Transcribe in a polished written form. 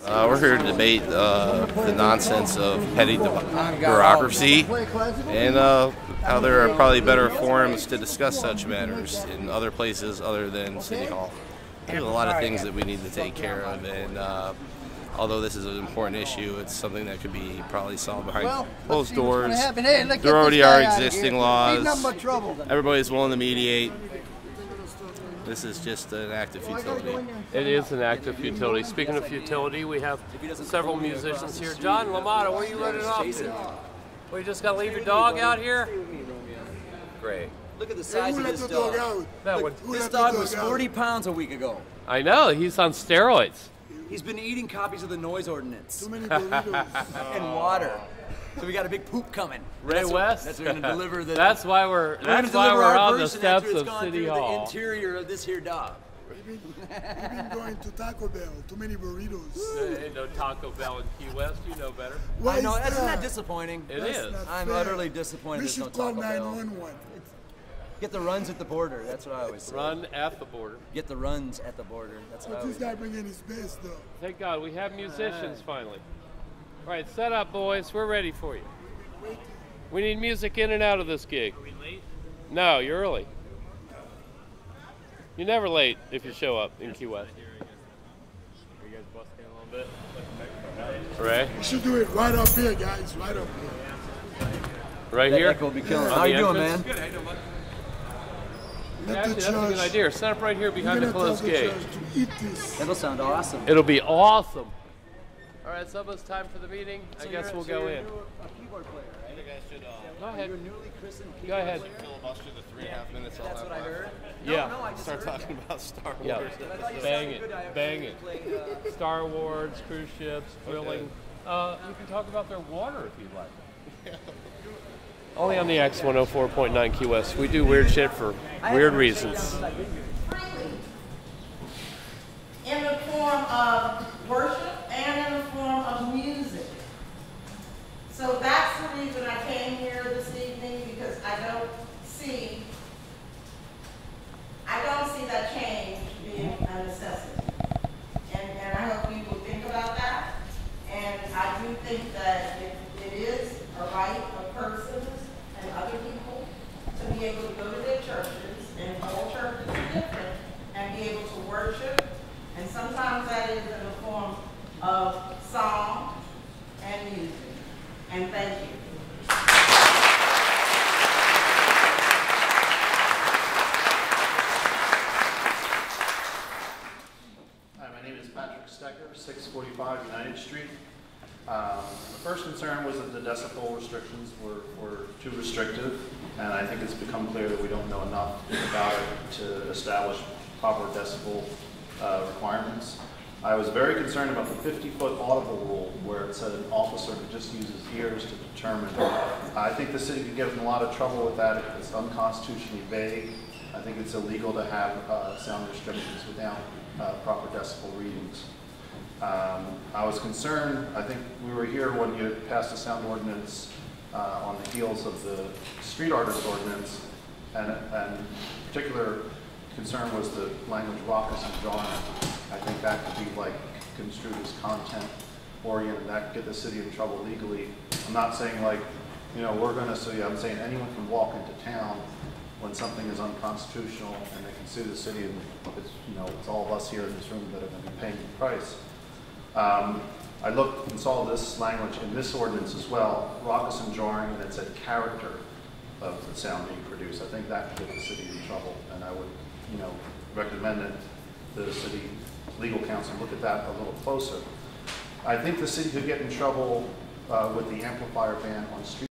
We're here to debate the nonsense of petty bureaucracy and how there are probably better forums to discuss such matters in other places other than City Hall. There's a lot of things that we need to take care of, and although this is an important issue, it's something that could be probably solved behind closed doors. There already are existing laws. Everybody's willing to mediate. This is just an act of futility. It is an act of futility. Speaking of futility, we have several musicians here. John LaMotta, where are you running off to? Well, you just got to leave your dog out here? Great. Look at the size of this dog. This dog was 40 pounds a week ago. I know, he's on steroids. He's been eating copies of the noise ordinance. Too many burritos. And water. So we got a big poop coming. Ray West. That's going to deliver the. That's why we're on the steps of City Hall. The interior of this here dog. We've been going to Taco Bell. Too many burritos. There ain't no Taco Bell in Key West. You know better. I know. Isn't that disappointing? It is. I'm utterly disappointed. We should call 911. Get the runs at the border. That's what I always say. Run at the border. Get the runs at the border. That's what I always say. This guy bringing his best though. Thank God we have musicians finally. All right, set up, boys. We're ready for you. We need music in and out of this gig. Are we late? No, you're early. You're never late if you show up in Key West. Are you guys busting a little bit? Ray? We should do it right up here, guys. Right up here. Right here? Echo will be killing. How you doing, man? Good. How you doing, bud? Actually, that's a good idea. Set up right here behind the closed gate. That'll sound awesome. It'll be awesome. All right, so it's time for the meeting. I guess we'll go in. A keyboard player, right? You guys should Go ahead. You're a newly christened keyboard Go ahead. filibuster the 3.5 minutes. That's what I heard. Yeah. No, I just Start heard talking about Star Wars. Yeah. Bang it. Bang it. Star Wars, cruise ships, drilling. You can talk about their water if you'd like. Only on the X 104.9 Key West. We do weird shit for weird reasons. In the form of worship and in the form of music. So that's the reason I came here this evening, because I don't see that change being a necessity. And I hope you will think about that. And I do think that it is a right of persons and other people to be able to go to their churches, and all churches are different, and be able to worship. And sometimes that is in the form of song and music. And thank you. Hi, my name is Patrick Stecker, 645 United Street. The first concern was that the decibel restrictions were too restrictive, and I think it's become clear that we don't know enough about it to establish proper decibel requirements. I was very concerned about the 50-foot audible rule, where it said an officer could just use his ears to determine. I think the city could get in a lot of trouble with that. It's unconstitutionally vague. I think it's illegal to have sound restrictions without proper decibel readings. I was concerned, I think we were here when you passed a sound ordinance on the heels of the street artist ordinance, and particular concern was the language raucous and jarring. I think that could be like construed as content oriented. That could get the city in trouble legally. I'm not saying like, you know, we're going to sue you. I'm saying anyone can walk into town when something is unconstitutional and they can sue the city, and it's, you know, it's all of us here in this room that are going to be paying the price. I looked and saw this language in this ordinance as well, raucous and jarring, and it said character of the sound being produced. I think that could get the city in trouble, and I would, you know, recommend that the city legal counsel look at that a little closer. I think the city could get in trouble with the amplifier ban on street